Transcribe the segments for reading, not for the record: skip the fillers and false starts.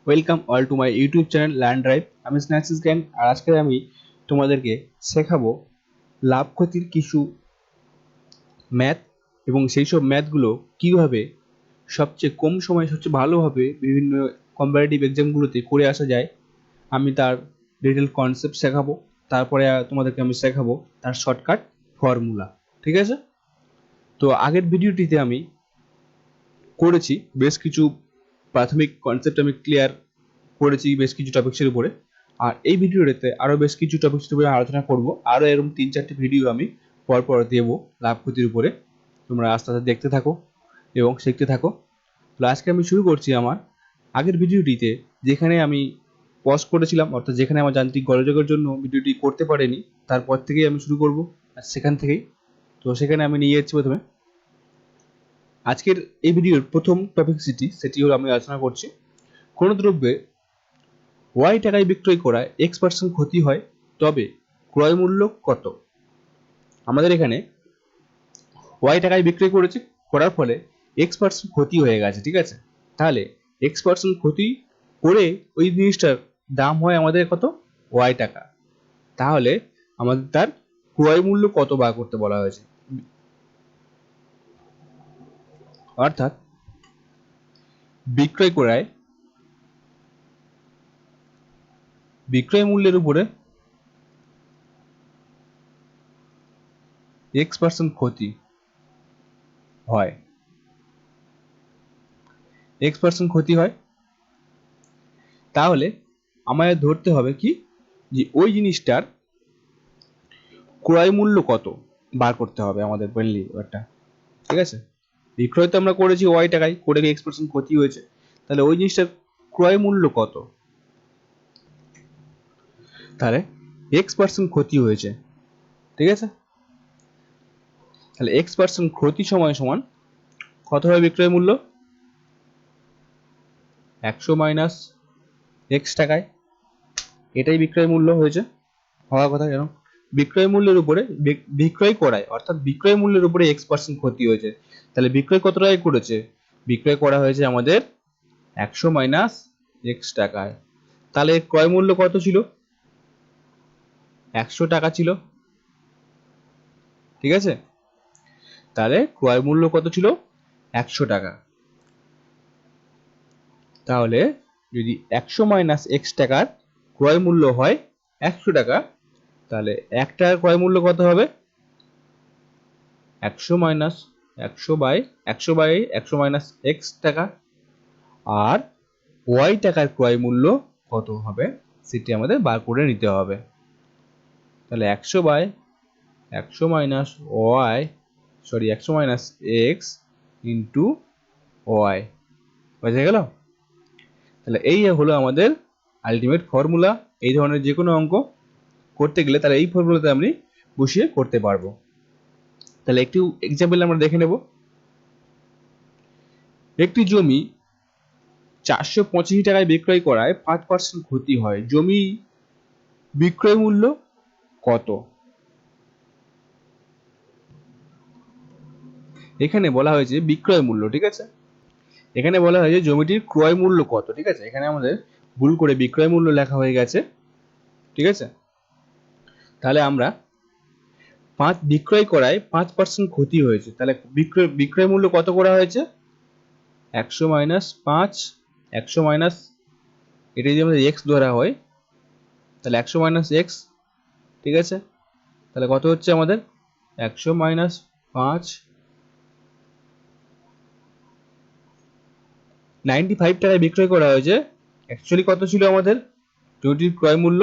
Welcome all to my YouTube channel land drive. আমি স্ন্যাক্সিস gang, আর আজকে আমি তোমাদেরকে শেখাবো লাভ ক্ষতির কিছু ম্যাথ এবং সেই সব ম্যাথগুলো কীভাবে সবচেয়ে কম সময়ে সবচেয়ে ভালোভাবে বিভিন্ন কম্পারেটিভ এক্সামগুলোতে করে আসা যায়। আমি তার ডিটেল কনসেপ্ট শেখাবো, তারপরে তোমাদেরকে আমি শেখাবো তার শর্টকাট ফর্মুলা। ঠিক আছে? তো আগের ভিডিওটিতে আমি করেছি বেশ কিছু প্রাথমিক কনসেপ্ট আমি ক্লিয়ার করেছি বেশ কিছু টপিক্সের উপরে, আর এই ভিডিওতে আরও বেশ কিছু টপিক্সের উপরে আলোচনা করব। আরও এরকম 3-4টি ভিডিও আমি পরপর দেবো লাভ ক্ষতির উপরে। তোমরা আস্তে আস্তে দেখতে থাকো এবং শিখতে থাকো। তো আজকে আমি শুরু করছি আমার আগের ভিডিওটিতে, যেখানে আমি পজ করেছিলাম, অর্থাৎ যেখানে আমার যান্ত্রিক গোলযোগের জন্য ভিডিওটি করতে পারিনি, তারপর থেকেই আমি শুরু করব সেখান থেকেই। তো সেখানে আমি নিয়ে যাচ্ছি প্রথমে আজকের এই ভিডিওর প্রথম টপিক সেটি হলো আমি আলোচনা করছি কোনো দ্রব্যে ওয়াই টাকায় বিক্রয় করায় X% ক্ষতি হয়, তবে ক্রয় মূল্য কত? আমাদের এখানে ওয়াই টাকায় বিক্রয় করার ফলে X% ক্ষতি হয়ে গেছে, ঠিক আছে? তাহলে X% ক্ষতি করে ওই জিনিসটার দাম হয় আমাদের কত? ওয়াই টাকা। তাহলে আমাদের তার ক্রয় মূল্য কত বার করতে বলা হয়েছে। অর্থাৎ বিক্রয় মূল্যের উপরে X% ক্ষতি হয়, X% ক্ষতি হয়, তাহলে আমাদের ধরতে হবে কি যে ওই জিনিসটার ক্রয় মূল্য কত বার করতে হবে আমাদের মেনলি একটা। ঠিক আছে? বিক্রয় তো আমরা করেছি ওয়াই টাকায়, করে X% ক্ষতি হয়েছে, তাহলে ওই জিনিসটার ক্রয় মূল্য কত? তাহলে X% ক্ষতি হয়েছে, ঠিক আছে? তাহলে X% ক্ষতি সমান কত হবে বিক্রয় মূল্য? 100 মাইনাস X টাকায়, এটাই বিক্রয় মূল্য হয়েছে হওয়ার কথা। কেন? বিক্রয় মূল্যের উপরে বিক্রয় করায়, অর্থাৎ বিক্রয় মূল্যের উপরে X% ক্ষতি হয়েছে। তাহলে বিক্রয় কত টাকায় করেছে? বিক্রয় করা হয়েছে আমাদের 100 মাইনাস X টাকায়। তাহলে ক্রয় মূল্য কত ছিল? 100 টাকা ছিল, ঠিক আছে? তাহলে ক্রয় মূল্য কত ছিল? 100 টাকা। তাহলে যদি 100 মাইনাস X টাকার ক্রয় মূল্য হয় 100 টাকা, তাহলে 1 টাকার ক্রয় মূল্য কত হবে? 100 মাইনাস 100 বাই 100 মাইনাস X টাকা। আর Y টাকার ক্রয় মূল্য কত হবে সেটি আমাদের বার করে নিতে হবে। তাহলে 100 by 100 minus X into Y বুঝে গেল? তাহলে এই হলো আমাদের আলটিমেট ফর্মুলা। এই ধরনের যে কোনো অঙ্ক করতে গেলে তাহলে এই ফর্মুলাতে আমি বসিয়ে করতে পারবো। তাহলে একটু এক্সাম্পল আমরা দেখে নেব। একটি জমি 485 টাকায় বিক্রয় করায় 5% ক্ষতি হয়, জমি বিক্রয় মূল্য কত? এখানে বলা হয়েছে বিক্রয় মূল্য, ঠিক আছে? এখানে বলা হয়েছে জমিটির ক্রয় মূল্য কত, ঠিক আছে? এখানে আমাদের ভুল করে বিক্রয় মূল্য লেখা হয়ে গেছে, ঠিক আছে? তাহলে আমরা বিক্রয় করায় 5% ক্ষতি হয়েছে, তাহলে বিক্রয় মূল্য কত করা হয়েছে? 100 মাইনাস 5, 100 মাইনাস, এটা যদি আমাদের X ধরা হয় তাহলে 100 মাইনাস X, ঠিক আছে? তাহলে কত হচ্ছে আমাদের? 100 মাইনাস 5, 95 টাকায় বিক্রয় করা হয়েছে। অ্যাকচুয়ালি কত ছিল আমাদের? জমিটির ক্রয় মূল্য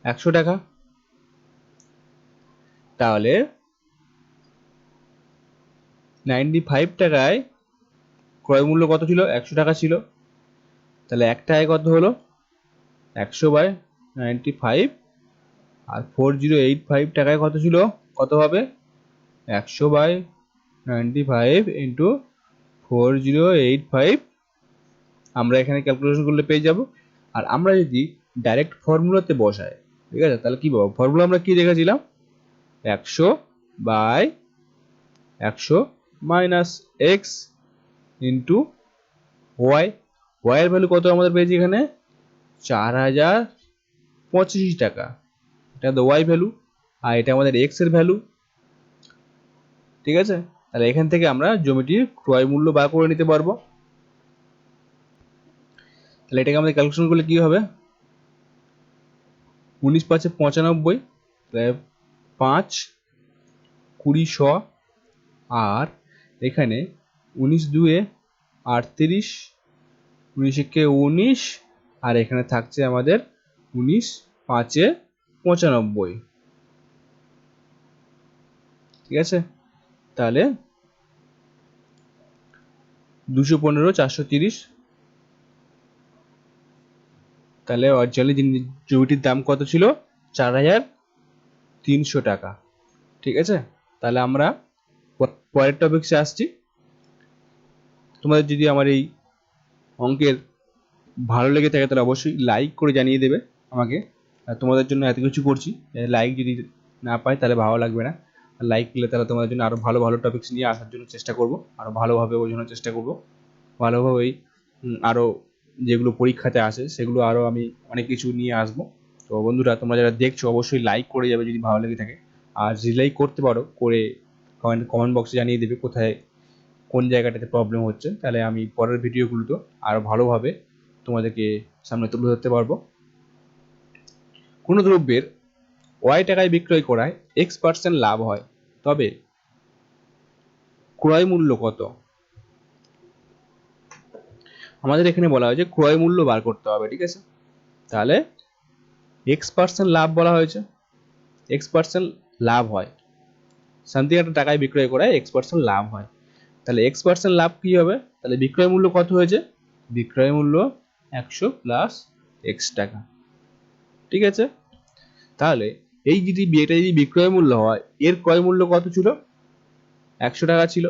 100 টাকা। তাহলে 95 টাকায় ক্রয় মূল্য কত ছিল? 100 টাকা ছিল। তাহলে 1 টাকায় কত হলো? 100 বাই 95, আর 4085 টাকায় কত ছিল? কত হবে? 100 বাই 95 ইন্টু 4085 আমরা এখানে ক্যালকুলেশন করলে পেয়ে যাব। আর আমরা যদি ডাইরেক্ট ফর্মুলাতে বসাই, ঠিক আছে, তাহলে কি পাবো? ফর্মুলা আমরা কি দেখেছিলাম? 100 by 100 minus X into Y। Y এর ভ্যালু কত আমাদের পেয়েছি এখানে 4085 টাকা, এটা তো ওয়াই ভ্যালু, আর এটা আমাদের এক্স এর ভ্যালু। ঠিক আছে, তাহলে এখান থেকে আমরা জমিটির ক্রয় মূল্য বার করে নিতে পারবো। তাহলে এটাকে আমাদের ক্যালকুলেশন করলে কি হবে, 19 5 95, তাহলে 5 20 100, আর এখানে 19 2 38, 19 1 19, আর এখানে থাকছে আমাদের 19 5 95। ঠিক আছে, তাহলে 215 430, তাহলে অরিজিনালি জমিটির দাম কত ছিল 4300 টাকা। ঠিক আছে, তাহলে আমরা পরের টপিকসে আসছি। তোমাদের যদি আমার এই অঙ্কের ভালো লেগে থাকে তাহলে অবশ্যই লাইক করে জানিয়ে দেবে আমাকে, আর তোমাদের জন্য এত কিছু করছি, লাইক যদি না পাই তাহলে ভালো লাগবে না। লাইক দিলে তাহলে তোমাদের জন্য আরো ভালো ভালো টপিকস নিয়ে আসার জন্য চেষ্টা করব, আরো ভালোভাবে বোঝানোর চেষ্টা করব, ভালোভাবেই আরো যেগুলো পরীক্ষাতে আসে সেগুলো আরো আমি অনেক কিছু নিয়ে আসবো। তো বন্ধুরা, তোমরা যারা দেখছো অবশ্যই লাইক করে যাবে যদি ভালো লেগে থাকে, আর যদি লাইক করতে পারো করে কমেন্ট বক্সে জানিয়ে দেবে কোথায় কোন জায়গাটাতে প্রবলেম হচ্ছে, তাহলে আমি পরের ভিডিওগুলোতে আরো ভালোভাবে তোমাদেরকে সামনে তুলে ধরতে পারবো। কোনো দ্রব্যের ওয়াই টাকায় বিক্রয় করায় x% লাভ হয়, তবে ক্রয় মূল্য কত? আমাদের এখানে বলা হয়েছে ক্রয় মূল্য বার করতে হবে। ঠিক আছে, তাহলে x% লাভ বলা হয়েছে, x% লাভ হয়, সামথিং একটা টাকায় বিক্রয় করায় x% লাভ হয়, তাহলে x% লাভ কি হবে, তাহলে বিক্রয় মূল্য কত হয়েছে, বিক্রয় মূল্য 100 প্লাস x টাকা। ঠিক আছে, তাহলে এই এটা যদি বিক্রয় মূল্য হয়, এর ক্রয় মূল্য কত ছিল, 100 টাকা ছিল,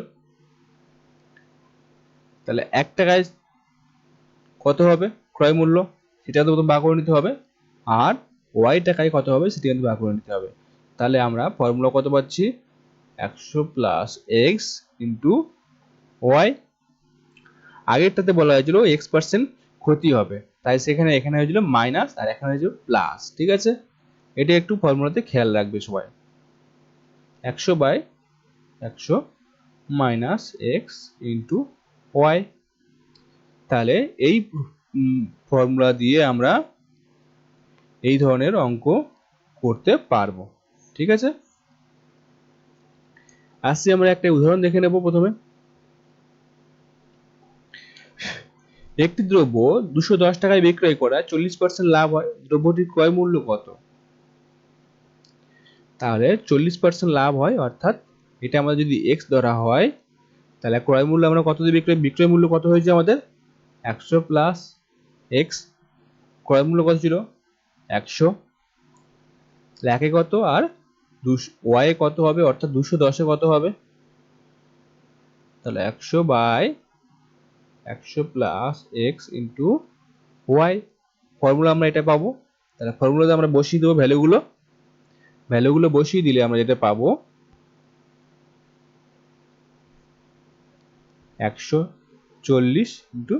তাহলে 1 টাকায় কত হবে ক্রয় মূল্য, সেটা তো বার করে নিতে হবে, আর ওয়াই টাকায় কত হবে সেটা কিন্তু বার করে নিতে হবে। তাহলে আমরা ফর্মুলা কত পাচ্ছি, 100 প্লাস এক্স ইন্টু ওয়াই। আগেরটাতে বলা হয়েছিল x% ক্ষতি হবে, তাই সেখানে এখানে হয়েছিল মাইনাস আর এখানে হয়েছিল প্লাস। ঠিক আছে, এটা একটু ফর্মুলাতে খেয়াল রাখবে সবাই। 100/100 মাইনাস এক্স ইন্টু ওয়াই। তাহলে এই ফর্মুলা দিয়ে আমরা এই ধরনের অঙ্ক করতে পারবো। ঠিক আছে, আসছি আমরা একটা উদাহরণ দেখে নেব। প্রথমে একটি দ্রব্য 210 টাকায় বিক্রয় করা 40% লাভ হয়, দ্রব্যটির ক্রয় মূল্য কত? তাহলে 40% লাভ হয়, অর্থাৎ এটা আমাদের যদি x ধরা হয়, তাহলে ক্রয় মূল্য আমরা কত দিয়ে বিক্রয় মূল্য কত হয়েছে আমাদের 100 প্লাস x, ক্রয় মূল্য কত ছিল 100, লাখে কত আর y এ কত হবে, অর্থাৎ 210 এ কত হবে, তাহলে 100/100 plus x into Y. Formula আমরা এটা পাবো, তাহলে ফর্মুলাতে আমরা বসিয়ে দেবো ভ্যালুগুলো বসিয়ে দিলে আমরা যেটা পাবো 140 ইন্টু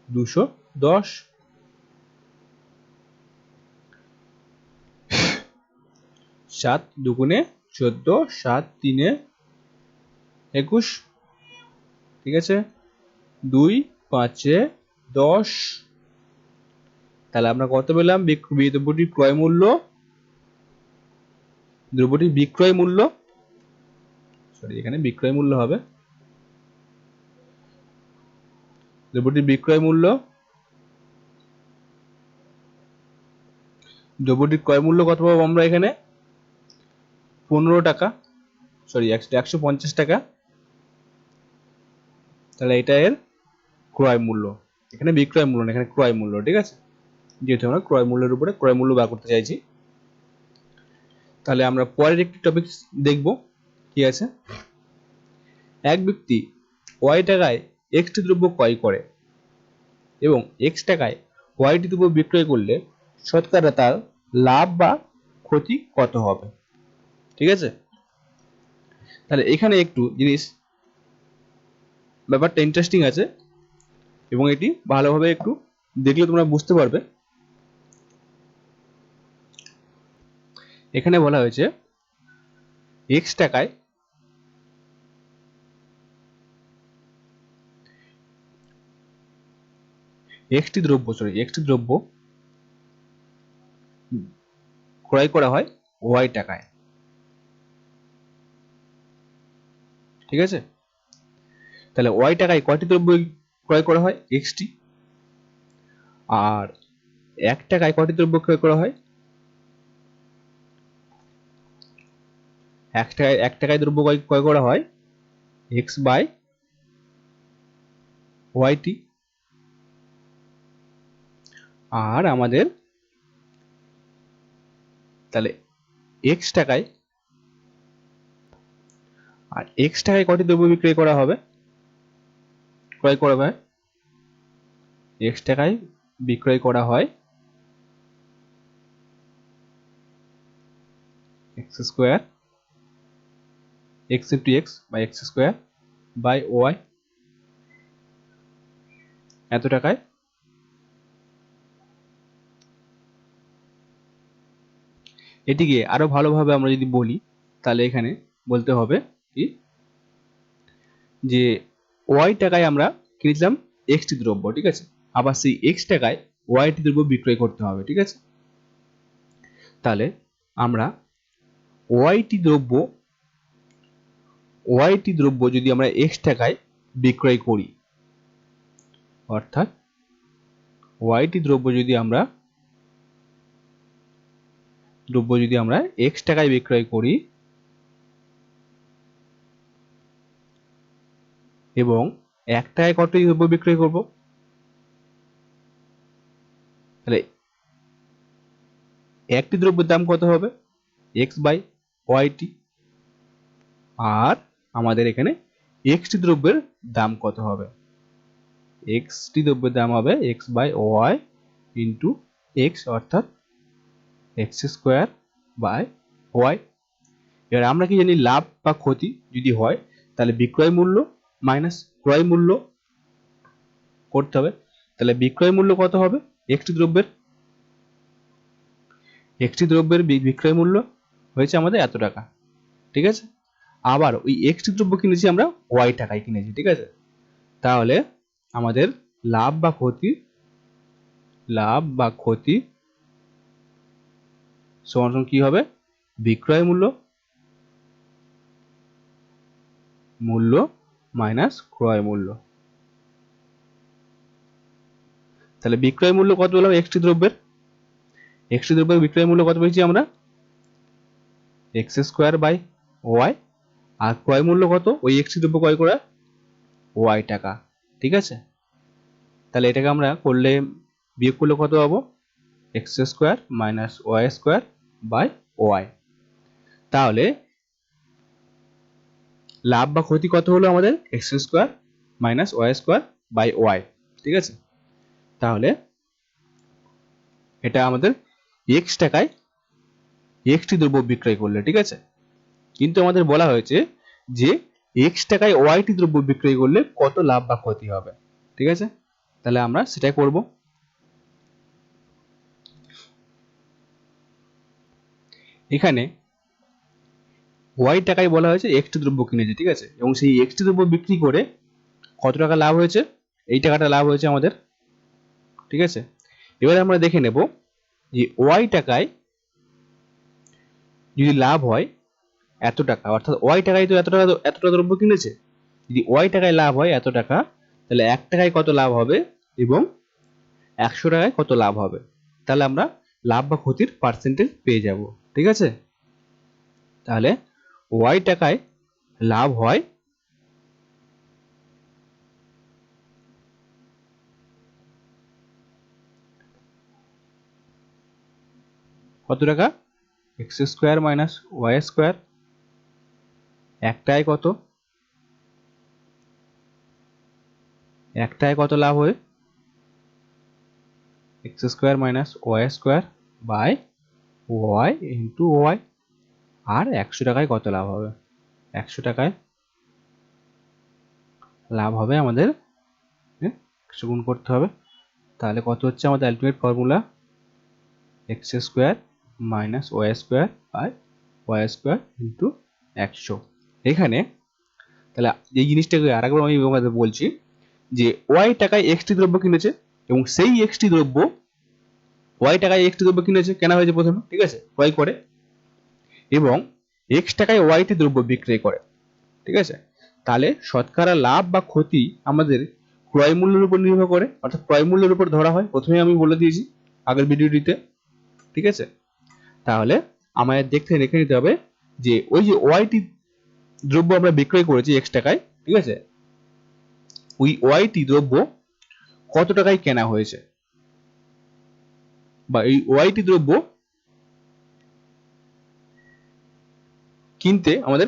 210, 7 দুগুণে 14, 7 তিনে 21। ঠিক আছে, 2 5 10, তাহলে আমরা কত পেলাম, দ্রব্যটির বিক্রয় মূল্য, সরি এখানে বিক্রয় মূল্য হবে, দ্রব্যটির বিক্রয় মূল্য, দ্রব্যটির ক্রয় মূল্য কত পাবো আমরা এখানে 15 টাকা, সরি 150 টাকা, তাহলে এটা এর ক্রয় মূল্য, এখানে বিক্রয় মূল্য না, এখানে ক্রয় মূল্য। ঠিক আছে, যেহেতু আমরা ক্রয় মূল্যের উপরে ক্রয় মূল্য বার করতে চাইছি। তাহলে আমরা পরের একটি টপিক দেখব। কি আছে, এক ব্যক্তি ওয়াই টাকায় এক্সটি দ্রব্য ক্রয় করে এবং এক্স টাকায় ওয়াইটি দ্রব্য বিক্রয় করলে শতকরা তার লাভ বা ক্ষতি কত হবে? ঠিক আছে, তাহলে এখানে একটু জিনিস ব্যাপারটা ইন্টারেস্টিং আছে। এবং এটি ভালোভাবে একটু দেখলে তোমরা বুঝতে পারবে। এখানে বলা হয়েছে এক্স টাকায় একটি দ্রব্য ক্রয় করা হয় ওয়াই টাকায়। ঠিক আছে, তাহলে ওয়াই টাকায় কয়টি দ্রব্য ক্রয় করা হয়? এক্সটি। আর এক টাকায় কয়টি দ্রব্য ক্রয় করা হয়? এক টাকায় দ্রব্য ক্রয় করা হয় এক্স বাই ওয়াইটি। আর আমাদের তাহলে এক্স টাকায় কয়টি দ্রব্য বিক্রয় করা হবে? ক্রয় করা হয় এক্স টাকায় বিক্রয় করা হয় X square, X into X by X square by Y এত টাকায়। এটিকে আরো ভালোভাবে আমরা যদি বলি তাহলে এখানে বলতে হবে কি যে ওয়াই টাকায় আমরা কিনেছিলাম এক্সটি দ্রব্য, ঠিক আছে, আবার সেই এক্স টাকায় ওয়াইটি দ্রব্য বিক্রয় করতে হবে। ঠিক আছে, তাহলে আমরা ওয়াইটি দ্রব্য যদি আমরা এক্স টাকায় বিক্রয় করি, অর্থাৎ ওয়াইটি দ্রব্য যদি আমরা এক্স টাকায় বিক্রয় করি এবং এক টাকায় কত দ্রব্য বিক্রয় করব, তাহলে একটি দ্রব্যের দাম কত হবে? এক্স বাই ওয়াইটি। আর আমাদের এখানে এক্সটি দ্রব্যের দাম কত হবে? এক্সটি দ্রব্যের দাম হবে X by Y into X, অর্থাৎ এক্স স্কোয়ার বাই ওয়াই। এবার আমরা কি জানি, লাভ বা ক্ষতি যদি হয় তাহলে বিক্রয় মূল্য মাইনাস ক্রয় মূল্য করতে হবে। তাহলে বিক্রয় মূল্য কত হবে? একটি দ্রব্যের বিক্রয় মূল্য হয়েছে আমাদের এত টাকা। ঠিক আছে, আবার ওই একটি দ্রব্য কিনেছি আমরা ওয়াই টাকায় কিনেছি। ঠিক আছে, তাহলে আমাদের লাভ বা ক্ষতি সমান কি হবে? বিক্রয় মূল্য মাইনাস ক্রয় মূল্য। তাহলে বিক্রয় মূল্য কত বললাম? একটি দ্রব্যের বিক্রয় মূল্য কত পেয়েছি আমরা? X square by Y. আর ক্রয় মূল্য কত? ওই একটি দ্রব্য ক্রয় করা ওয়াই টাকা। ঠিক আছে, তাহলে এটাকে আমরা বিয়োগ করলে কত পাবো? X square minus Y square by Y. তাহলে লাভ বা ক্ষতি কত হলো আমাদের? X square minus Y square by Y. ঠিক আছে, তাহলে এটা আমাদের এক্স টাকায় এক্সটি দ্রব্য বিক্রয় করলে। ঠিক আছে, কিন্তু আমাদের বলা হয়েছে যে এক্স টাকায় ওয়াইটি দ্রব্য বিক্রয় করলে কত লাভ বা ক্ষতি হবে। ঠিক আছে, তাহলে আমরা সেটাই করব। এখানে ওয়াই টাকায় বলা হয়েছে এক্সটি দ্রব্য কিনেছে। ঠিক আছে, এবং সেই এক্সটি দ্রব্য বিক্রি করে কত টাকা লাভ হয়েছে? এই টাকাটা লাভ হয়েছে আমাদের। ঠিক আছে, এবারে আমরা দেখে নেব যে ওয়াই টাকায় যদি লাভ হয় এত টাকা, অর্থাৎ ওয়াই টাকায় তো এতটা দ্রব্য কিনেছে, যদি ওয়াই টাকায় লাভ হয় এত টাকা, তাহলে এক টাকায় কত লাভ হবে এবং 100 টাকায় কত লাভ হবে, তাহলে আমরা লাভ বা ক্ষতির পার্সেন্টেজ পেয়ে যাব। ঠিক আছে, তাহলে ওয়াই টাকায় লাভ হয় কত টাকা? X square minus Y square. একটায় কত লাভ হয়? X square minus Y square by Y into Y. আর 100 টাকায় কত লাভ হবে? 100 টাকায় লাভ হবে আমাদের 100 গুণ করতে হবে। তাহলে কত হচ্ছে আমাদের ultimate formula, X square minus Y square by Y square into 100। এখানে তাহলে এই জিনিসটাকে আরেকবার আমি তোমাদের বলছি যে ওয়াই টাকায় এক্সটি দ্রব্য কিনেছে এবং সেই এক্সটি দ্রব্য ওয়াই টাকায় এক্সটি দ্রব্য কিনেছে, কেনা হয়েছে প্রথমে, ঠিক আছে, ক্রয় করে, এবং এক্স টাকায় ওয়াইটি দ্রব্য বিক্রয় করে, ঠিক আছে। তাহলে শতকরা লাভ বা ক্ষতি আমাদের ক্রয় মূল্যের উপর নির্ভর করে, অর্থাৎ ক্রয় মূল্যের উপর ধরা হয়, প্রথমে আমি বলে দিয়েছি আগের ভিডিওটিতে, ঠিক আছে। তাহলে আমাদের দেখতে রেখে নিতে হবে যে ওই যে ওয়াইটি দ্রব্য আমরা বিক্রয় করেছি এক্স টাকায়, ঠিক আছে, ওই ওয়াইটি দ্রব্য কত টাকায় কেনা হয়েছে, বা এই ওয়াইটি দ্রব্য কিনতে আমাদের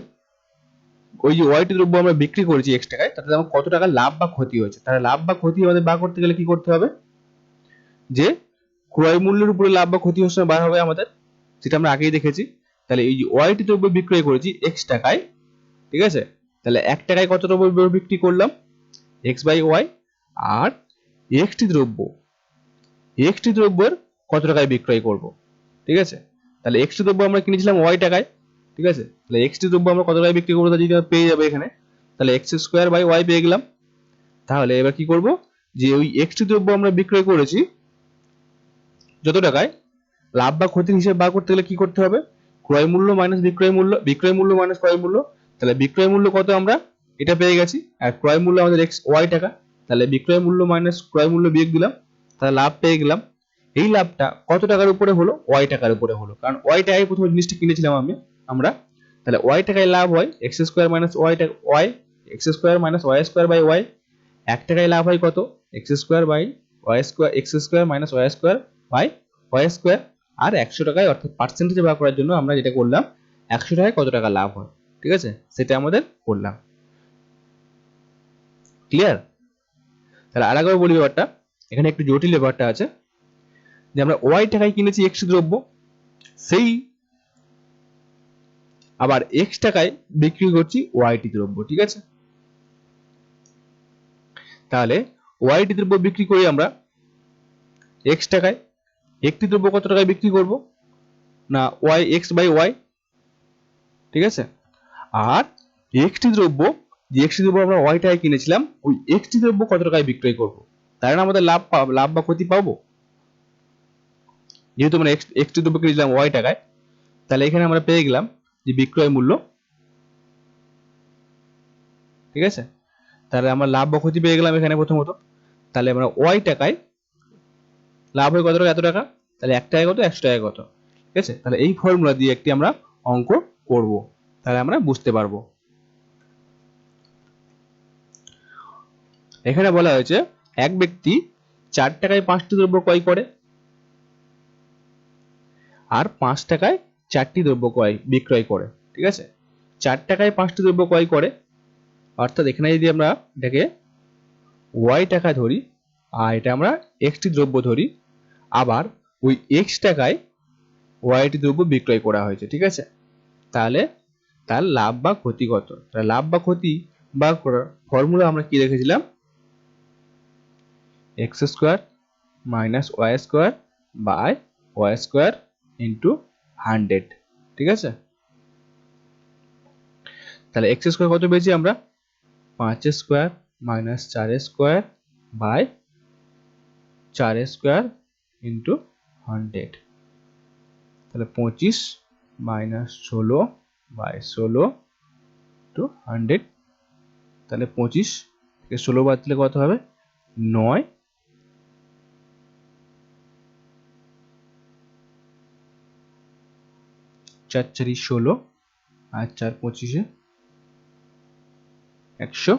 ওই যে ওয়াইটি দ্রব্য আমরা বিক্রি করেছি এক্স টাকায়, তাতে আমার কত টাকা লাভ বা ক্ষতি হয়েছে। তাহলে লাভ বা ক্ষতি আমাদের বার করতে গেলে কি করতে হবে, যে ক্রয় মূল্যের উপরে লাভ বা ক্ষতি হচ্ছে বার হবে আমাদের, যেটা আমরা আগেই দেখেছি। তাহলে এই যে ওয়াইটি দ্রব্য বিক্রয় করেছি এক্স টাকায়, ঠিক আছে, তাহলে 1 টাকায় কত দ্রব্য বিক্রি করলাম, এক্স বাই ওয়াই, আর এক্সটি দ্রব্যের কত টাকায় বিক্রয় করব, ঠিক আছে। তাহলে এক্সটি দ্রব্য আমরা কিনেছিলাম ওয়াই টাকায়, ঠিক আছে, তাহলে এক্সটি দ্রব্য আমরা কত টাকায় বিক্রি করবো তা যদি পেয়ে যাবে এখানে, তাহলে এক্স স্কোয়ার বাই ওয়াই পেয়ে গেলাম। তাহলে এবার কি করব, যে ওই এক্সটি দ্রব্য আমরা বিক্রয় করেছি যত টাকায়, লাভ বা ক্ষতির হিসাব বার করতে গেলে কি করতে হবে, ক্রয় মূল্য মাইনাস বিক্রয় মূল্য মাইনাস ক্রয় মূল্য। তাহলে বিক্রয় মূল্য কত আমরা এটা পেয়ে গেছি, আর ক্রয় মূল্য আমাদের এক্স ওয়াই টাকা, তাহলে বিক্রয় মূল্য মাইনাস ক্রয় মূল্য বিয়োগ দিলাম, তাহলে লাভ পেয়ে গেলাম। এই লাভটা কত টাকার উপরে হলো, ওয়াই টাকার উপরে হলো, কারণ ওয়াই টাকায় প্রথমে জিনিসটা কিনেছিলাম আমরা। তাহলে ওয়াই টাকায় লাভ হয় X square minus Y, X square minus Y square by Y. 1 টাকায় লাভ হয় কত, X square by Y square, X square minus Y square by Y square. আর 100 টাকায় অর্থাৎ পার্সেন্টেজে ভাগ করার জন্য আমরা যেটা করলাম, 100 টাকায় কত টাকা লাভ হয়, ঠিক আছে, সেটা আমাদের করলাম। ক্লিয়ার? তাহলে আরেকবার বলি ব্যাপারটা, এখানে একটু জটিল ব্যাপারটা আছে, যে আমরা ওয়াই টাকায় কিনেছি এক্স দ্রব্য, সেই আবার এক্স টাকায় বিক্রি করছি ওয়াইটি দ্রব্য, ঠিক আছে। তাহলে ওয়াইটি দ্রব্য বিক্রি করি আমরা এক্স টাকায়, একটি দ্রব্য কত টাকায় বিক্রি করব না, ওয়াই এক্স বাই ওয়াই, ঠিক আছে। আর এক্সটি দ্রব্য, যে এক্সটি দ্রব্য আমরা ওয়াই টাকায় কিনেছিলাম, ওই এক্সটি দ্রব্য কত টাকায় বিক্রয় করব, তার আমাদের লাভ বা ক্ষতি পাবো। যেহেতু আমরা এক্সটি দ্রব্য কিনেছিলাম ওয়াই টাকায়, তাহলে এখানে আমরা পেয়ে গেলাম যে বিক্রয় মূল্য, ঠিক আছে। তাহলে আমরা লাভ বা ক্ষতি পেয়ে গেলাম এখানে প্রথমত। তাহলে আমরা ওয়াই টাকায় লাভ হয় কত টাকা, এত টাকা, তাহলে 1 টাকায় কত, 100 টাকায় কত, ঠিক আছে। তাহলে এই ফর্মুলা দিয়ে একটি আমরা অঙ্ক করব, তাহলে আমরা বুঝতে পারবো। এখানে বলা হয়েছে এক ব্যক্তি 4 টাকায় 5টি দ্রব্য ক্রয় করে আর 5 টাকায় 4টি দ্রব্য বিক্রয় করে, ঠিক আছে। 4 টাকায় 5টি দ্রব্য ক্রয় করে, অর্থাৎ এখানে যদি আমরা এটাকে ওয়াই টাকা ধরি আর এটা আমরা এক্সটি দ্রব্য ধরি, আবার ওই এক্স টাকায় ওয়াইটি দ্রব্য বিক্রয় করা হয়েছে, ঠিক আছে। তাহলে তার লাভ বা ক্ষতি কত, তাহলে লাভ বা ক্ষতি বার করার ফর্মুলা আমরা কি রেখেছিলাম, X square minus Y square by Y square into 100, ঠিক আছে। তাহলে এক্স স্কোয়ার কত পেয়েছি আমরা, 5 square minus 4 square by 4 square into 100, তাহলে 25 মাইনাস 16 বাই 16 টু 100, তাহলে 25 থেকে 16 বাদ দিলে কত হবে, 9, 4 4 16 আর 4 25 100,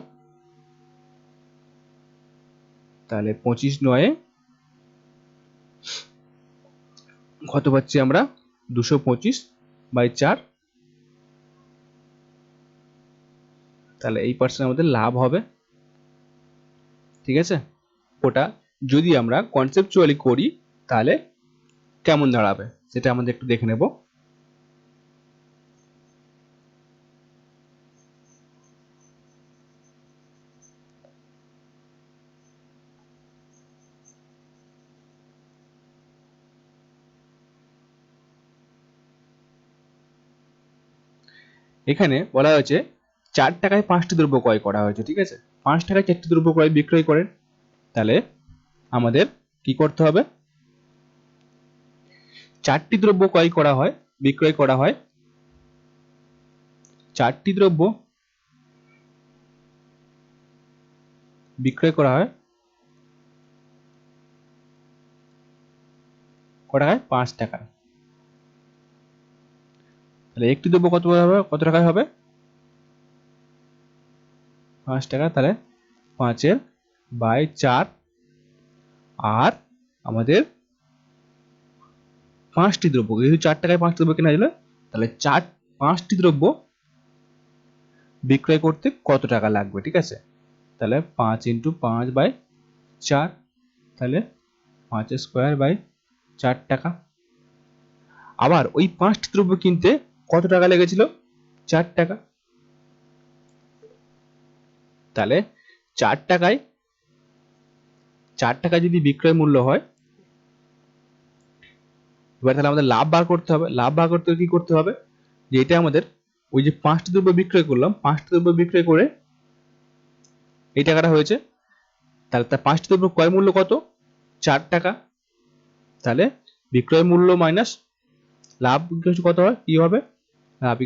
তাহলে 25 9 কত পাচ্ছি আমরা, 225 বাই 4, তাহলে এই পার্সেন্ট আমাদের লাভ হবে, ঠিক আছে। ওটা যদি আমরা কনসেপচুয়ালি করি তাহলে কেমন দাঁড়াবে সেটা আমাদের একটু দেখে নেব। এখানে বলা হয়েছে 4 টাকায় 5টি দ্রব্য ক্রয় করা হয়েছে, ঠিক আছে। 5 টাকায় 4টি দ্রব্য ক্রয় বিক্রয় করেন, তাহলে আমাদের কি করতে হবে, 4টি দ্রব্য ক্রয় করা হয়, বিক্রয় করা হয়, 4টি দ্রব্য বিক্রয় করা হয় কত টাকায়, 5 টাকায়। তাহলে একটি দ্রব্য কত টাকায় হবে, 5 টাকা। তাহলে 5/4 আর আমাদের 5টি দ্রব্য, যেহেতু 4 টাকায় 5টি দ্রব্য কেনা হলো, তাহলে 5টি দ্রব্য বিক্রয় করতে কত টাকা লাগবে, ঠিক আছে। তাহলে 5 × 5/4, তাহলে 5²/4 টাকা। আবার ওই 5টি দ্রব্য কিনতে কত টাকা লেগেছিল, 4 টাকা। তাহলে 4 টাকায় 4 টাকা যদি বিক্রয় মূল্য হয়, এবার তাহলে আমাদের লাভ বার করতে হবে। লাভ বার করতে কি করতে হবে, যে এটা আমাদের ওই যে 5টি দ্রব্য বিক্রয় করলাম, 5টি দ্রব্য বিক্রয় করে এই টাকাটা হয়েছে, তাহলে তার 5টি দ্রব্য ক্রয় মূল্য কত, 4 টাকা। তাহলে বিক্রয় মূল্য মাইনাস লাভ কত হয়, কি হবে, লাভ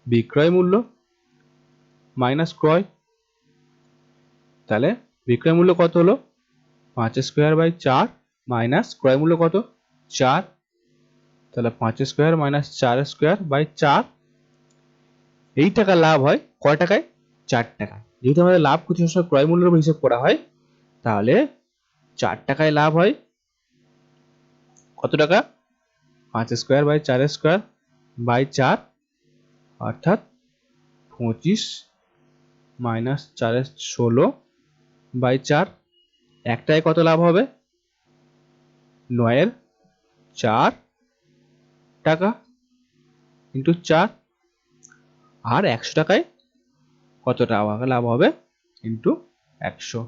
বিক্রয় মূল্য মাইনাস ক্রয়। তাহলে বিক্রয় মূল্য কত হলো, 5²/4 মাইনাস ক্রয় মূল্য কত, 4। তাহলে 5² - 4²/4, এই টাকা লাভ হয় কয় টাকায়, 4 টাকা। যেহেতু আমাদের লাভ ক্ষতি সবসময় ক্রয় মূল্যের উপর হিসাব করা হয়, তাহলে 4 টাকায় লাভ হয় কত টাকা, 5²/4² অর্থাৎ 25 - 4 16/4। একটায় কত লাভ হবে, 9/4 টাকা ইন্টু 4, আর 100 টাকায় কত টাকা লাভ হবে ইন্টু 100।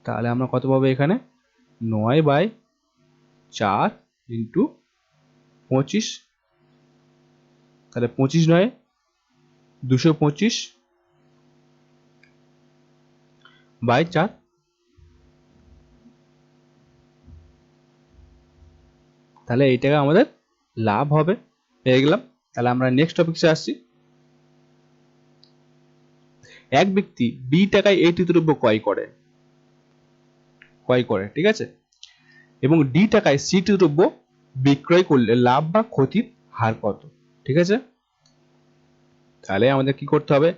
তাহলে আমরা কত পাবো এখানে, 9/4 ইন্টু 25, তাহলে 25×9 225/4। তাহলে এই টাকা আমাদের লাভ হবে, পেয়ে গেলাম। তাহলে আমরা নেক্সট টপিকে আসছি। এক ব্যক্তি বি টাকায় এটি দ্রব্য ক্রয় করে, ঠিক আছে, এবং ডি টাকায় সিটি দ্রব্য বিক্রয় করলে লাভ বা ক্ষতির হার কত, ঠিক আছে। তাহলে আমাদের কি করতে হবে,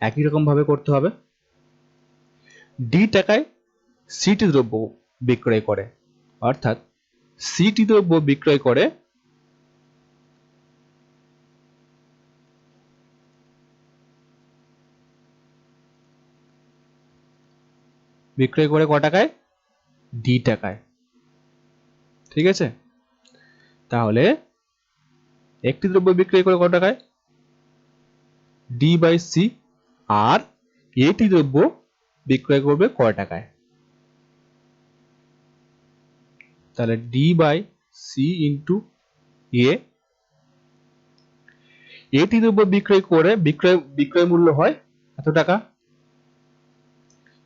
একই রকম ভাবে করতে হবে। ডি টাকায় সিটি দ্রব্য বিক্রয় করে, অর্থাৎ সিটি দ্রব্য বিক্রয় করে ক টাকায়, ডি টাকায়, ঠিক আছে। তাহলে একটি দ্রব্য বিক্রয় করে কত টাকায়, D/C, আর এটি দ্রব্য বিক্রয় করবে কয় টাকায়, তাহলে D/C ইন্টু এ। এটি দ্রব্য বিক্রয় করে বিক্রয় মূল্য হয় এত টাকা,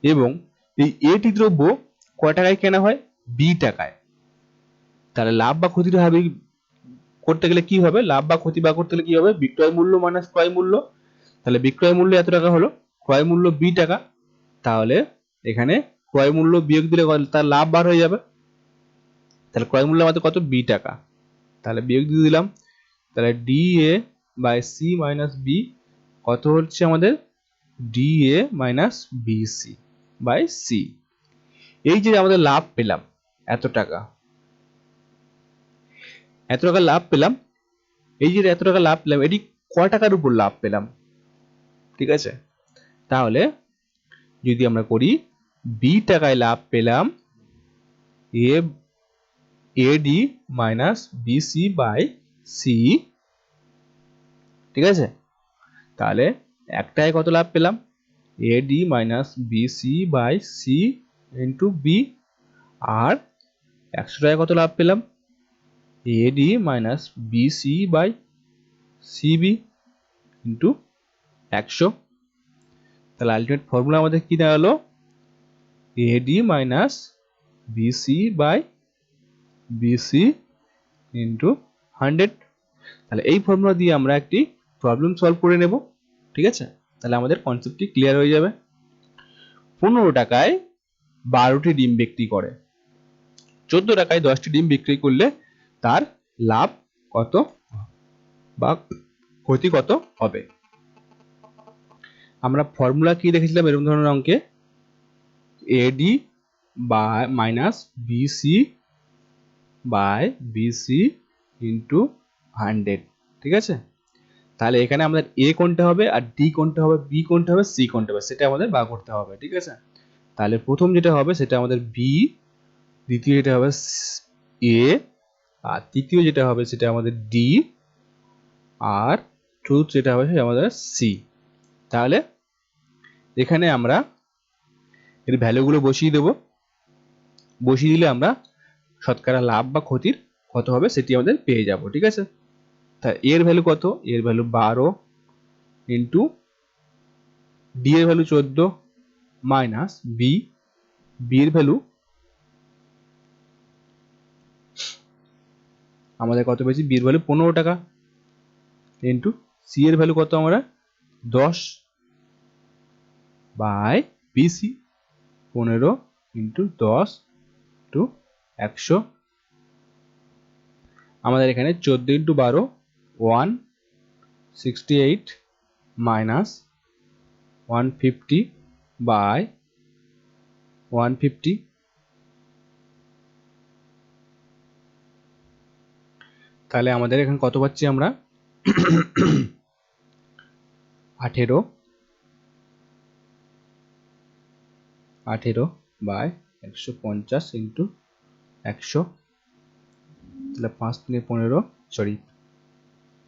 এবং এই এটি দ্রব্য কয় টাকায় কেনা হয়, বি টাকায়। তাহলে লাভ বা ক্ষতিটা হবে করতে গেলে কি হবে, লাভ বা ক্ষতি বা করতে গেলে কি হবে, বিক্রয় মূল্য মাইনাস ক্রয় মূল্য। তাহলে বিক্রয় মূল্য এত টাকা হলো, ক্রয় মূল্য বি টাকা। তাহলে এখানে ক্রয় মূল্য বিয়োগ দিলে তার লাভ বার হয়ে যাবে। তাহলে ক্রয় মূল্য আমাদের কত, বি টাকা। তাহলে বিয়োগ দিয়ে দিলাম, তাহলে DA/C - B কত হচ্ছে আমাদের, DA-BC/C। এই যে আমাদের লাভ পেলাম এত টাকা, লাভ পেলাম, এই যে এত টাকা লাভ পেলাম, এটি কয় টাকার উপর লাভ পেলাম, ঠিক আছে। তাহলে যদি আমরা করি, বি টাকায় লাভ পেলাম AD-BC/C, ঠিক আছে। তাহলে একটায় কত লাভ পেলাম, AD-BC/C ইন্টু বি, আর 100 টাকায় কত লাভ পেলাম, AD-BC/CB। ইন্টু 100। তাহলে আলটিমেট ফর্মুলা আমাদের কি দাঁড়ালো, AD minus BC by BC into 100। তাহলে এই ফর্মুলা দিয়ে আমরা একটি প্রবলেম সলভ করে নেব। ঠিক আছে, তাহলে আমাদের কনসেপ্টটি ক্লিয়ার হয়ে যাবে। 15 টাকায় 12টি ডিম বিক্রি করে, 14 টাকায় 10টি ডিম বিক্রি করলে তার লাভ কত বা ক্ষতি কত হবে। আমরা ফর্মুলা কি দেখেছিলাম এরকম ধরনের অঙ্কে, AD by minus BC by BC into 100। ঠিক আছে, তাহলে এখানে আমাদের এ কোনটা হবে আর ডি কোনটা হবে, বি কোনটা হবে, সি কোনটা হবে, সেটা আমাদের বার করতে হবে। ঠিক আছে, তাহলে প্রথম যেটা হবে সেটা আমাদের বি, দ্বিতীয় যেটা হবে এ, আর তৃতীয় যেটা হবে সেটা আমাদের ডি, আর চতুর্থ যেটা হবে সেটা আমাদের সি। তাহলে এখানে আমরা এর ভ্যালুগুলো বসিয়ে দেব, বসিয়ে দিলে আমরা শতকরা লাভ বা ক্ষতির কত হবে সেটি আমাদের পেয়ে যাব। ঠিক আছে, তা এর ভ্যালু কত, এর ভ্যালু 12 ইন্টু ডি এর ভ্যালু 14 মাইনাস বি, বি এর ভ্যালু আমাদের কত পেয়েছি, বি এর ভ্যালু 15 টাকা ইন্টু সি এর ভ্যালু কত আমরা 10 বাই বিসি 15 ইন্টু 10 টু 100। আমাদের এখানে 14 ইন্টু 12 168 মাইনাস 150 বাই 150। তাহলে আমাদের এখানে কত পাচ্ছি আমরা 18 বাই 150 ইন্টু 100। তাহলে 5 3 15, সরি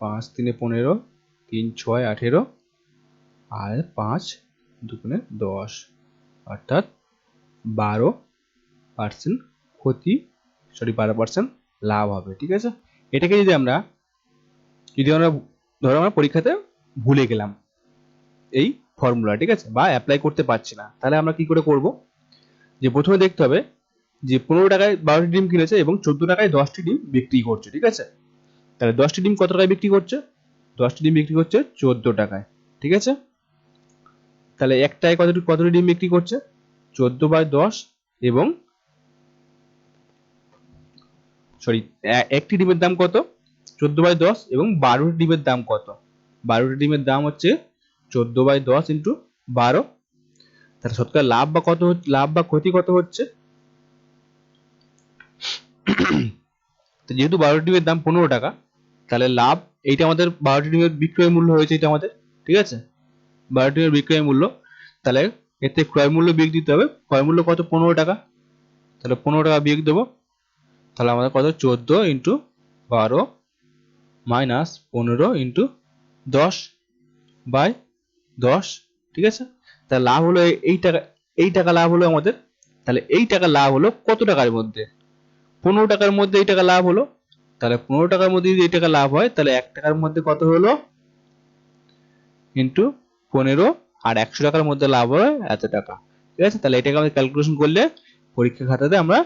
5 3 15, 3 6 18 আর 5 2 10, অর্থাৎ 12% ক্ষতি, সরি 12% লাভ হবে। ঠিক আছে, এটাকে যদি আমরা ধরো আমরা পরীক্ষাতে ভুলে গেলাম এই ফর্মুলা, ঠিক আছে, বা অ্যাপ্লাই করতে পারছি না, তাহলে আমরা কি করে করব, যে প্রথমে দেখতে হবে যে 15 টাকায় 12টি ডিম কিনেছে এবং 14 টাকায় 10টি ডিম বিক্রি করছে। ঠিক আছে, তাহলে 10টি ডিম কত টাকায় বিক্রি করছে, 10টি ডিম বিক্রি করছে 14 টাকায়। ঠিক আছে, তাহলে একটায় কতটি ডিম বিক্রি করছে, 14 বাই 10 এবং সরি একটি ডিমের দাম কত, 14 বাই 10 এবং 12টি ডিমের দাম কত, 12টি ডিমের দাম হচ্ছে 14 বাই 10 ইন্টু 12। তাহলে শতকরা লাভ বা কত, লাভ বা ক্ষতি কত হচ্ছে, যেহেতু 12টি ডিমের দাম 15 টাকা, তাহলে লাভ, এইটা আমাদের 12টি ডিমের বিক্রয় মূল্য হয়েছে এটা আমাদের। ঠিক আছে, 12টি ডিমের বিক্রয় মূল্য, তাহলে এতে ক্রয় মূল্য বিয়োগ দিতে হবে, ক্রয় মূল্য কত 15 টাকা, তাহলে 15 টাকা বিয়োগ দেবো, তাহলে আমাদের কত 14 ইন্টু 12 মাইনাস 15 ইন্টু 10 বাই 10। ঠিক আছে, তাহলে লাভ হলো এই টাকা, এই টাকা লাভ হলো আমাদের। তাহলে এই টাকা লাভ হলো কত টাকার মধ্যে, 15 টাকার মধ্যে এই টাকা লাভ হলো। তাহলে 15 টাকার মধ্যে যদি এই টাকা লাভ হয় তাহলে 1 টাকার মধ্যে কত হলো ইন্টু 15, আর 100 টাকার মধ্যে লাভ হয় এত টাকা। ঠিক আছে, তাহলে এটাকে আমাদের ক্যালকুলেশন করলে পরীক্ষা খাতাতে আমরা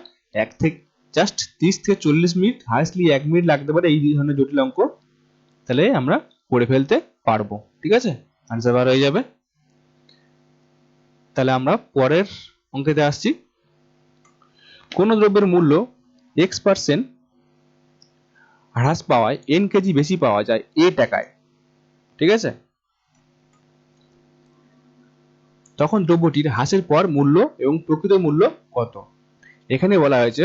জাস্ট 30 থেকে 40 মিনিট, হাইস্টলি 1 মিনিট লাগতে পারে এই ধরনের জটিল অঙ্ক, তাহলে আমরা করে ফেলতে পারবো। ঠিক আছে, আনসার বার হয়ে যাবে। তাহলে আমরা পরের অঙ্কেতে আসছি। কোন দ্রব্যের মূল্য x% হ্রাস পাওয়ায় n কেজি বেশি পাওয়া যায় a টাকায়। ঠিক আছে, তখন দ্রব্যটির হ্রাসের পর মূল্য এবং প্রকৃত মূল্য কত। এখানে বলা হয়েছে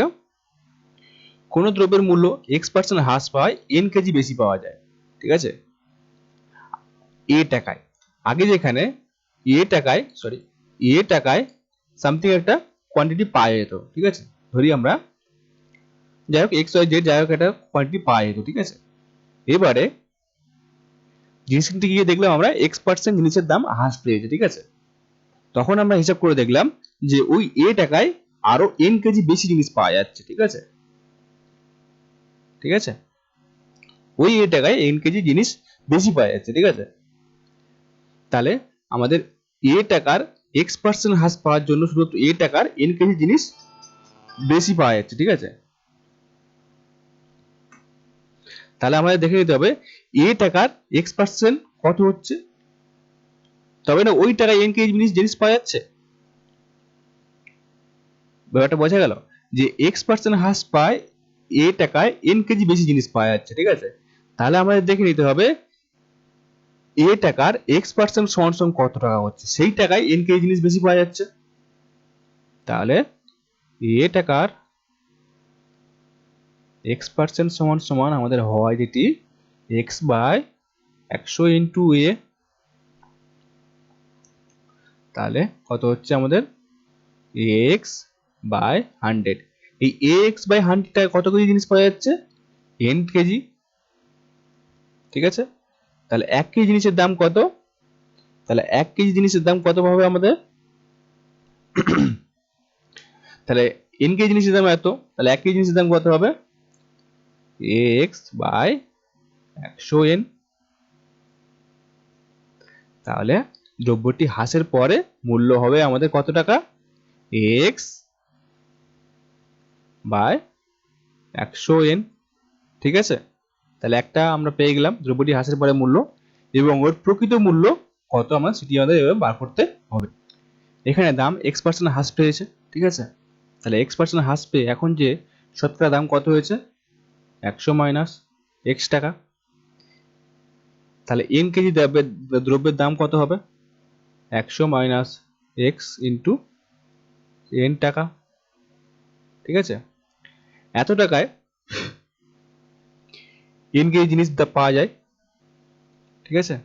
কোন দ্রব্যের মূল্য x% হ্রাস পাওয়ায় n কেজি বেশি পাওয়া যায়। ঠিক আছে, a টাকায়, আগে যেখানে a টাকায় সামথিং একটা কোয়ান্টিটি পাওয়া যেত। ঠিক আছে, ধরি আমরা যাই হোক XYZ, যাই হোক একটা কোয়ান্টিটি পাওয়া যেত। ঠিক আছে, এবারে জিনিসটি গিয়ে দেখলাম আমরা x% জিনিসের দাম হ্রাস পেয়েছে। ঠিক আছে, তখন আমরা হিসাব করে দেখলাম যে ওই a টাকায় আরো n কেজি বেশি জিনিস পাওয়া যাচ্ছে। ঠিক আছে, ঠিক আছে, ওই a টাকায় n কেজি জিনিস বেশি পাওয়া যাচ্ছে। ঠিক আছে, তাহলে আমাদের এ টাকার x% হ্রাস পাওয়ার জন্য শুধু এ টাকার n কেজি জিনিস বেশি পাওয়া যাচ্ছে, ঠিক আছে? তাহলে আমাদের দেখে নিতে হবে এ টাকার x% কত হচ্ছে, তবে না ওই টাকায় n কেজি জিনিস পাওয়া যাচ্ছে। ব্যাপারটা বোঝা গেল যে x% হ্রাস পায় এ টাকায় n কেজি বেশি জিনিস পাওয়া যাচ্ছে, ঠিক আছে? তাহলে আমাদের দেখে নিতে হবে এ টাকার x% সমান সমান কত টাকা হচ্ছে, সেই টাকায় n কেজি জিনিস বেশি পাওয়া যাচ্ছে। তাহলে এ টাকার x% সমান সমান আমাদের হয় যেটি x বাই 100 ইন্টু এ, তাহলে কত হচ্ছে আমাদের x বাই 100। এই x বাই 100 টাকা কত কেজি জিনিস পাওয়া যাচ্ছে, n কেজি, ঠিক আছে? তাহলে 1 কেজি জিনিসের দাম কত, তাহলে 1 কেজি জিনিসের দাম কত হবে আমাদের, তাহলে n কেজি জিনিসের দাম এত, তাহলে 1 কেজি জিনিসের দাম কত হবে x বাই 100 n। তাহলে দ্রব্যটি হ্রাসের পরে মূল্য হবে আমাদের কত টাকা, x বাই 100 n, ঠিক আছে? তাহলে একটা আমরা পেয়ে গেলাম দ্রব্যটি হ্রাসের পরে মূল্য, এবং ওর প্রকৃত মূল্য কত আমরা সেটি আমাদের এভাবে বার করতে হবে। এখানে দাম x% হ্রাস পেয়েছে, ঠিক আছে? তাহলে x% হ্রাস পেয়ে এখন যে শতকরা দাম কত হয়েছে 100 মাইনাস x টাকা। তাহলে n কেজি দ্রব্যের দাম কত হবে 100 মাইনাস x ইন্টু n টাকা, ঠিক আছে? এত টাকায় n কেজি জিনিস পাওয়া যায়, ঠিক আছে?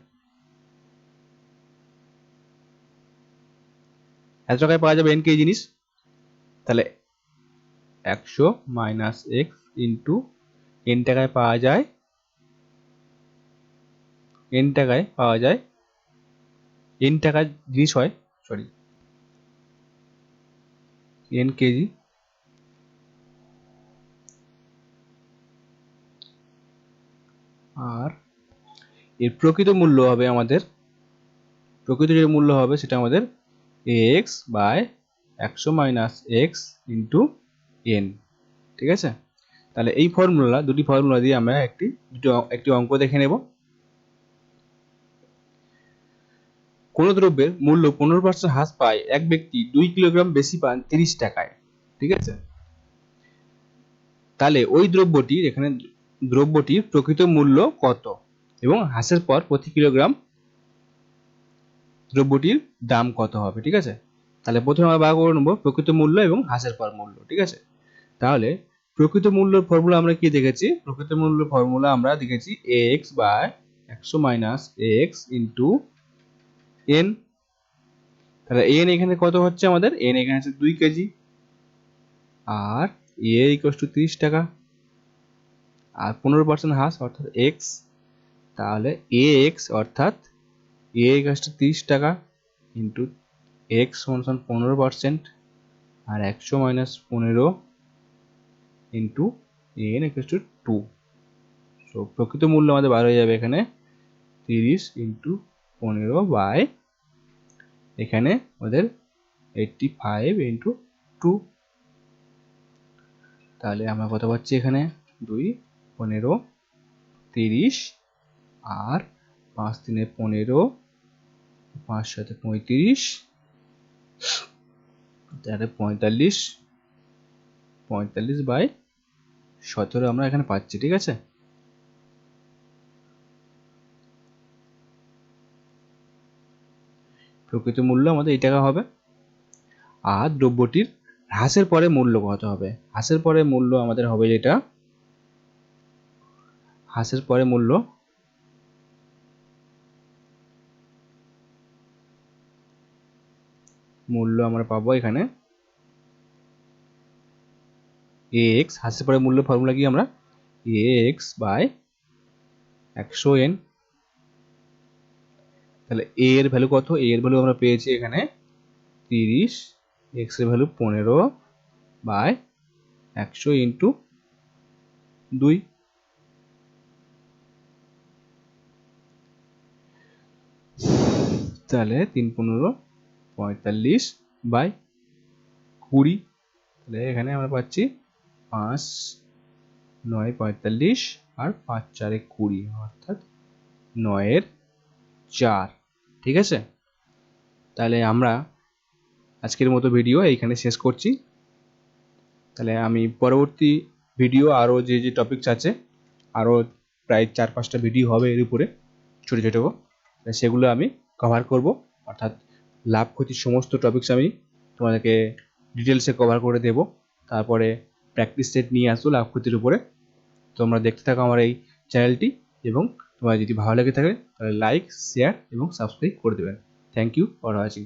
এত টাকায় পাওয়া যাবে n কেজি জিনিস। তাহলে 100 মাইনাস x ইন্টু n টাকায় পাওয়া যায়, n টাকায় পাওয়া যায়, n টাকার জিনিস হয়, সরি n কেজি, আর এর প্রকৃত মূল্য হবে আমাদের, প্রকৃত যে মূল্য হবে সেটা আমাদের x by 100 minus x into n, ঠিক আছে? তাহলে এই ফর্মুলা, দুটি ফর্মুলা দিয়ে আমরা একটি অঙ্ক দেখে নেব। কোন দ্রব্যের মূল্য 15% হ্রাস পায় এক ব্যক্তি 2 কিলোগ্রাম বেশি পান 30 টাকায়, ঠিক আছে? তাহলে ওই দ্রব্যটির, এখানে দ্রব্যটির প্রকৃত মূল্য কত এবং হ্রাসের পর প্রতি কিলোগ্রাম দ্রব্যটির দাম কত হবে, ঠিক আছে? তাহলে প্রথমে আমরা বার করে নেব প্রকৃত মূল্য এবং হ্রাসের পর মূল্য, ঠিক আছে? তাহলে প্রকৃত মূল্যের ফর্মুলা আমরা কি দেখেছি, প্রকৃত মূল্যের ফর্মুলা আমরা দেখেছি x by 100 minus x into n। তাহলে n এখানে কত হচ্ছে আমাদের, n এখানে হচ্ছে 2 কেজি, আর a ইকুয়াল টু 30 টাকা, আর 15% হ্রাস অর্থাৎ x, তাহলে ax অর্থাৎ a ইকুয়াল টু 30 টাকা ইন্টু x সমান 15%, আর 100 minus 15 into n equal to 2। So প্রকৃত মূল্য আমাদের বার হয়ে যাবে এখানে 30 ইন্টু 15 বাই এখানে আমাদের 85 ইন্টু 2। তাহলে আমরা কত পাচ্ছি এখানে 2, 15, 30, আর 5 3 15, 5 7 35, তাহলে 45, 45 বাই 17 আমরা এখানে পাচ্ছি, ঠিক আছে? প্রকৃত মূল্য আমাদের এই টাকা হবে। আর দ্রব্যটির হ্রাসের পরে মূল্য কত হবে, হ্রাসের পরে মূল্য আমাদের হবে যেটা, হ্রাসের পরে মূল্য আমরা পাবো এখানে ax, হ্রাসের পরে মূল্য ফর্মুলা কি আমরা ax বাই 100 n। তাহলে a এর ভ্যালু কত, a এর ভ্যালু আমরা পেয়েছি এখানে 30, x এর ভ্যালু 15 বাই 100 ইন্টু 2। তাহলে 3×15 = 20। তাহলে এখানে আমরা পাচ্ছি 5 9 45 আর 5 4 20 অর্থাৎ 9/4। ঠিক আছে, তাহলে আমরা আজকের মতো ভিডিও এইখানে শেষ করছি। তাহলে আমি পরবর্তী ভিডিও আরও যে টপিকস আছে, আরও প্রায় 4-5টা ভিডিও হবে এর উপরে ছোটো ছোটো, সেগুলো আমি কভার করব। অর্থাৎ লাভ ক্ষতির সমস্ত টপিকস আমি তোমাদেরকে ডিটেলসে কভার করে দেব। তারপরে প্র্যাকটিস সেট নিয়ে আসবো লাভ ক্ষতির উপরে। তোমরা দেখতে থাকো আমার এই চ্যানেলটি, এবং তোমার যদি ভালো লেগে থাকে তাহলে লাইক, শেয়ার এবং সাবস্ক্রাইব করে দেবেন। Thank you for watching.